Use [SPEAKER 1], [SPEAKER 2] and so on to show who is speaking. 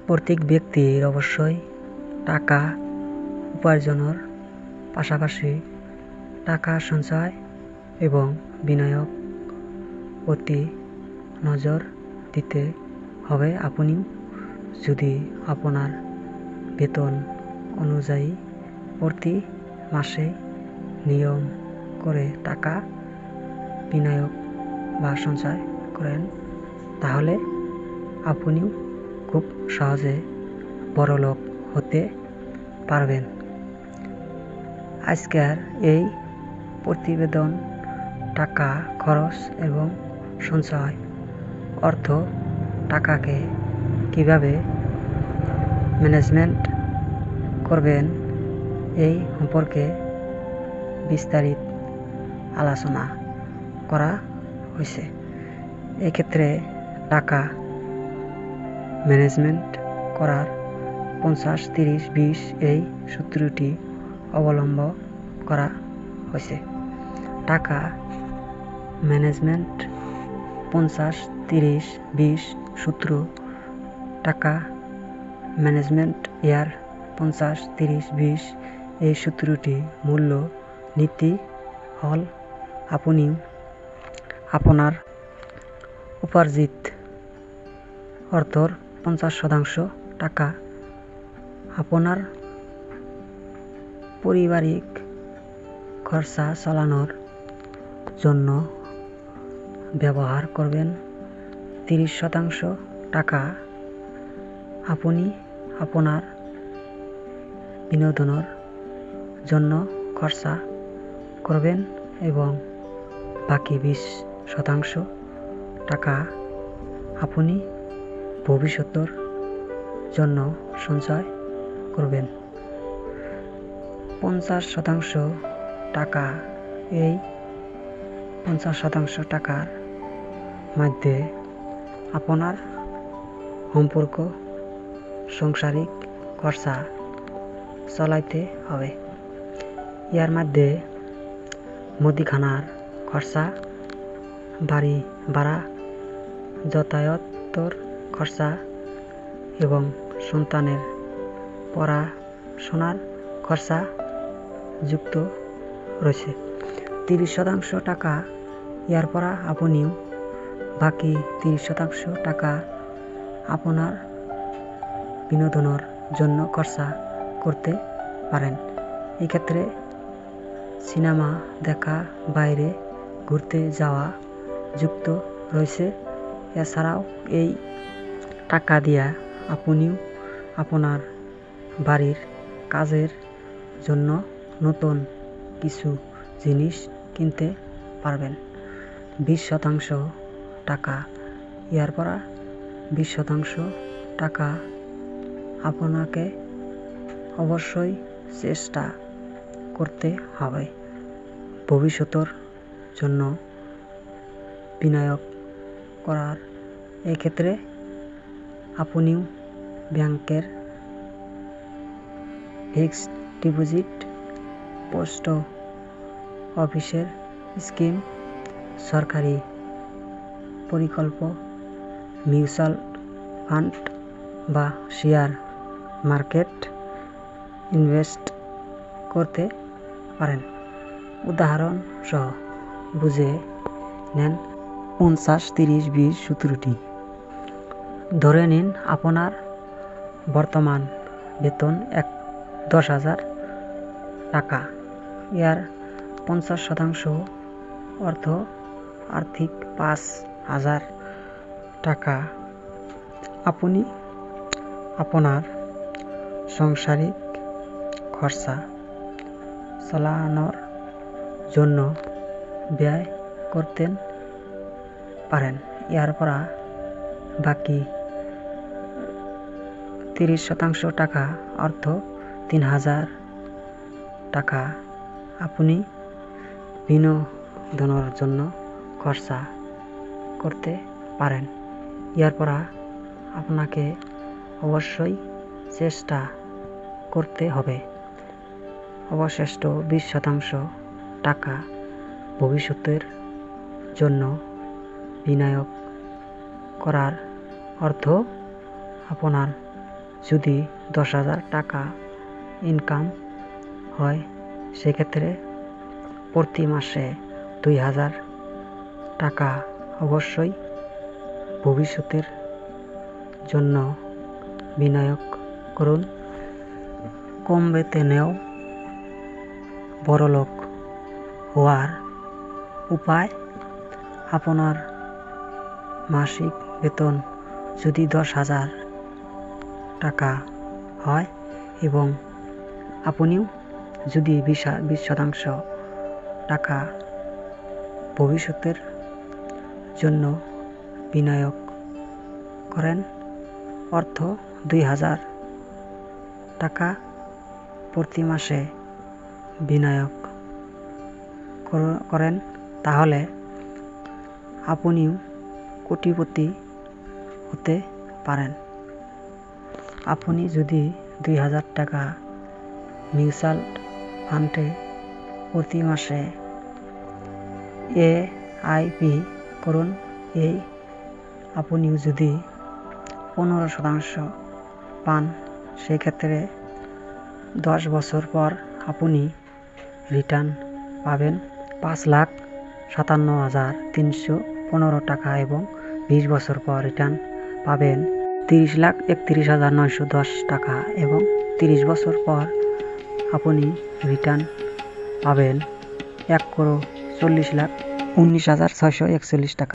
[SPEAKER 1] প্রত্যেক ব্যক্তির অবশ্যই টাকা উপার্জনের পাশাপাশি টাকা সঞ্চয় এবং বিনিয়োগ প্রতি নজর দিতে হবে। আপনি যদি আপনার বেতন অনুযায়ী প্রতি মাসে নিয়ম করে টাকা বিনিয়োগ বা সঞ্চয় করেন, তাহলে আপনি খুব সহজে বড়লোক হতে পারবেন। আজকের এই প্রতিবেদন টাকা খরচ এবং সঞ্চয় অর্থ টাকাকে কিভাবে ম্যানেজমেন্ট করবেন এই সম্পর্কে বিস্তারিত আলোচনা করা হয়েছে। এক্ষেত্রে টাকা ম্যানেজমেন্ট করার 50-30-20 এই সূত্রটি অবলম্বন করা হয়েছে। টাকা ম্যানেজমেন্ট 50-30-20 সূত্র। টাকা ম্যানেজমেন্ট এর 50-30-20 এই সূত্রটি মূল্য নীতি হল আপনি আপনার উপার্জিত অর্থর 50% টাকা আপনার পারিবারিক খরচা চালানোর জন্য ব্যবহার করবেন। 30% টাকা আপনি আপনার বিনোদনের জন্য খরচা করবেন এবং বাকি 20% টাকা আপনি ভবিষ্যতের জন্য সঞ্চয় করবেন। 50% টাকা এই 50% টাকার মধ্যে আপনার সম্পর্ক সাংসারিক খরচা চালাইতে হবে। এর মধ্যে মুদিখানার খরচা, বাড়ি ভাড়া, যাতায়াতের খরচা এবং সন্তানের পড়াশোনার খরচা যুক্ত রয়েছে। 30% টাকা এর পর আপনি বাকি 30% টাকা আপনার বিনোদনের জন্য খরচা করতে পারেন। এক্ষেত্রে সিনেমা দেখা, বাইরে ঘুরতে যাওয়া যুক্ত রয়েছে। এছাড়াও এই টাকা দিয়া আপনিও আপনার বাড়ির কাজের জন্য নতুন কিছু জিনিস কিনতে পারবেন। 20% টাকা এর পর 20% টাকা আপনাকে অবশ্যই চেষ্টা করতে হবে ভবিষ্যতের জন্য বিনিয়োগ করার। এক্ষেত্রে আপনিও ব্যাংকের ফিক্সড ডিপোজিট, পোস্ট অফিসের স্কিম, সরকারি পরিকল্প, মিউচুয়াল ফান্ড বা শেয়ার মার্কেট ইনভেস্ট করতে পারেন। উদাহরণ সহ বুঝে নেন 50-30-20 সূত্রটি। ধরে নিন আপনার বর্তমান বেতন 10,000 টাকা। এর 50% অর্থ আর্থিক 5,000 টাকা আপনি আপনার সাংসারিক খরচা চালানোর জন্য ব্যয় করতে পারেন। এর পর বাকি 30% টাকা অর্থ 3,000 টাকা আপনি বিনোদনের জন্য খরচা করতে পারেন। এর পর আপনাকে অবশ্যই চেষ্টা করতে হবে অবশিষ্ট 20% টাকা ভবিষ্যতের জন্য বিনিয়োগ করার অর্থ আপনার যদি 10,000 টাকা ইনকাম হয় সেক্ষেত্রে প্রতি মাসে 2,000 টাকা অবশ্যই ভবিষ্যতের জন্য বিনিয়োগ করুন। কম বেতনেও বড়লোক হওয়ার উপায়। আপনার মাসিক বেতন যদি 10,000 টাকা হয় এবং আপনিও যদি 20% টাকা ভবিষ্যতের জন্য বিনিয়োগ করেন, অর্থ 2,000 টাকা প্রতি মাসে বিনিয়োগ করেন, তাহলে আপনিও কোটিপতি হতে পারেন। আপনি যদি 2,000 টাকা মিউচুয়াল ফান্ডে প্রতি মাসে AIP করুন, আপনিও যদি 15% পান, সেক্ষেত্রে 10 বছর পর আপনি রিটার্ন পাবেন 5,57,315 টাকা এবং 20 বছর পর রিটার্ন পাবেন 30,31,910 টাকা এবং 30 বছর পর আপনি রিটার্ন পাবেন 1,40,19,641 টাকা।